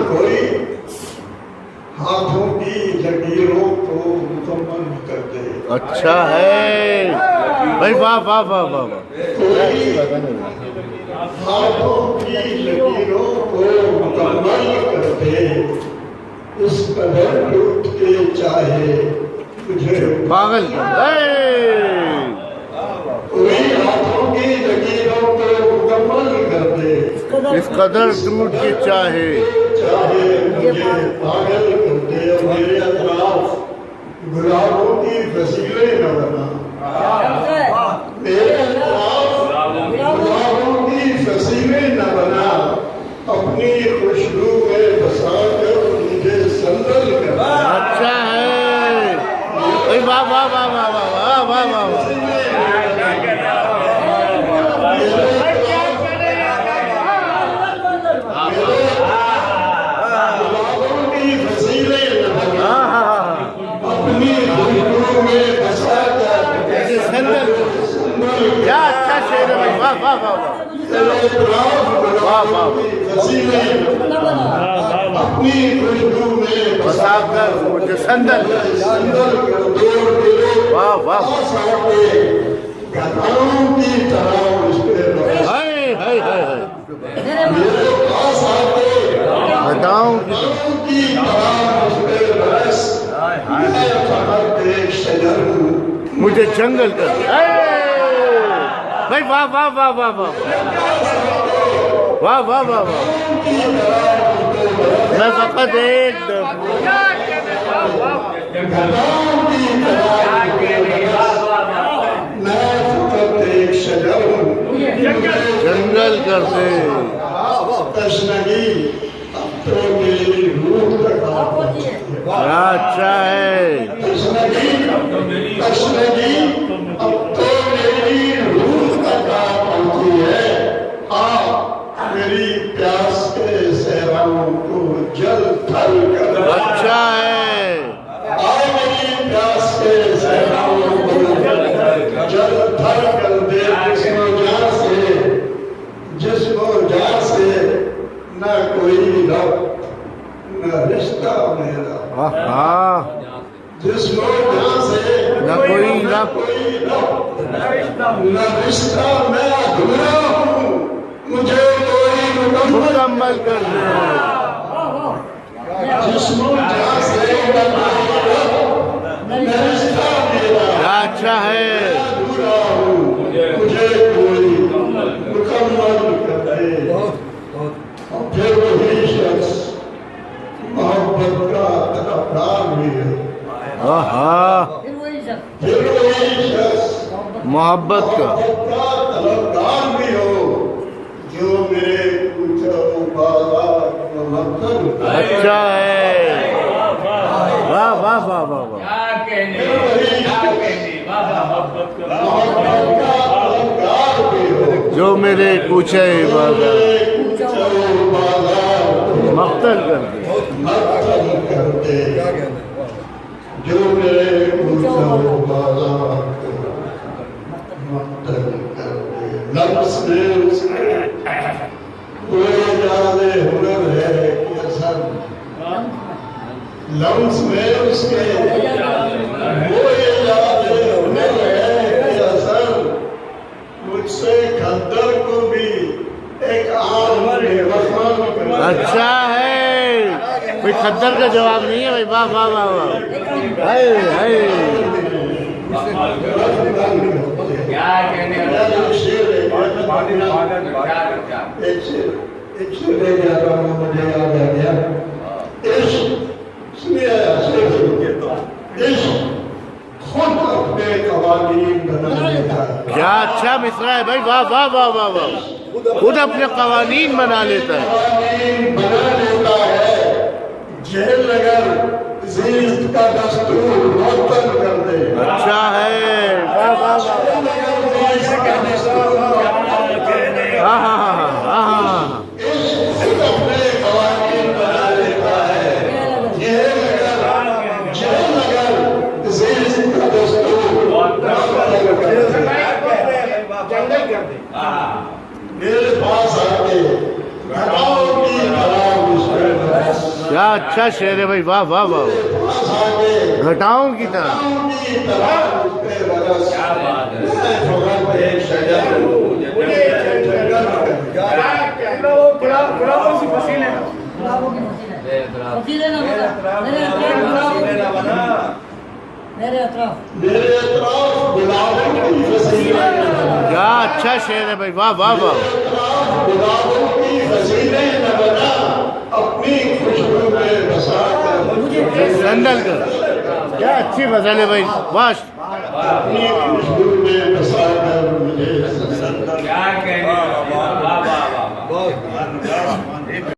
کوئی ہاتھوں کی لکیروں کو مکمل کر دے. اچھا ہے بھائی، واہ واہ واہ واہ واہ. ہاتھوں کی لکیروں کو مکمل کر دے، اس قدر لوٹ کے چاہے تجھے پاگل. کوئی ہاتھوں کی لکیروں کو مکمل کر دے، اس قدر ٹوٹ کے چاہے مجھے پاگل کر دے. اور میرے اطراف گلابوں کی فصیلیں نہ بنا، میرے اطراف گلابوں کی فصیلیں نہ بنا، اپنی خوشبو میں بسا کر مجھے سندل کر. اچھا ہے بھائی، واہ واہ واہ واہ واہ واہ واہ واہ. کیا اچھا شعر ہے بھائی، واہ واہ واہ واہ واہ واہ. بسا کر مجھے سندل. واہ واہ. ہائے ہائے ہائے ہائے. گداؤں کی مجھے جنگل کر. بھائی واہ واہ واہ واہ واہ واہ واہ واہ واہ. میں فقط ایک جنگل کر دے. اچھا ہے میری پیاس کے صحراؤں کو جل تھل کر. اچھا ہے میری پیاس کے صحراؤں کو جل تھل کر دے. جسم و جان سے نہ کوئی رب نہ رشتہ میرا. جسم و جان سے نہ کوئی رب نہ رشتہ میں ادھورا ہوں، مجھے کوئی مکمل کر دے. جسم و جان سے نہ کوئی رب نہ رشتہ میرا. اچھا ہے ادھورا ہوں، مجھے کوئی مکمل کر دے. پھر وہی شخص محبت کا طرفدار بھی ہے. پھر وہی شخص محبت کا طلبگار بھی ہو، جو میرے کوچہ و بازار کا مقصد. اچھا ہے واہ واہ واہ واہ واہ. جو میرے کوچہ بازار مقتل کر دے. جو میرے کوچہ و بازار کو مقتل کر دے. لفظ میں اس کے کوئی ایجاد ہنر ہے کہ اثر، لفظ میں اس کے کوئی ایجاد ہنر ہے کہ اثر، مجھ سے خندر کو بھی ایک عام رحمان. اچھا ہے کوئی خدر کا جواب نہیں ہے بھائی، واہ واہ واہ واہ. ہائے ہائے ایک شعر لے جاتا ہوں، مجھے یاد آ گیا. عشق سنیے، عشق خود اپنے قوانین بنا لیتا ہے. کیا اچھا مصرع ہے بھائی، واہ واہ واہ واہ واہ. خود اپنے قوانین بنا لیتا ہے. قوانین بنا لیتا ہے. جیل اگر زیست کا دستور معطل کر دے. اچھا ہے واہ واہ واہ. ہاں ہاں ہاں ہاں ہاں. خود اپنے قوانین بنا لیتا ہے. جیل اگر زیست کا دستور معطل کر دے. میرے پاس آ کے گھٹاؤں کی کیا اچھا شعر ہے بھائی، واہ واہ واہ، گھٹاؤں کی طرح. میرے اطراف گلابوں کی فصیلیں کیا اچھا شعر ہے بھائی، واہ واہ واہ. گلابوں کی فصیلیں نہ بنا، اپنی خوشبو میں بسا کر سندل کر، کیا اچھی غزل ہے بھائی، واش. اپنی خوشبو میں بسا کر مجھے کیا کہنے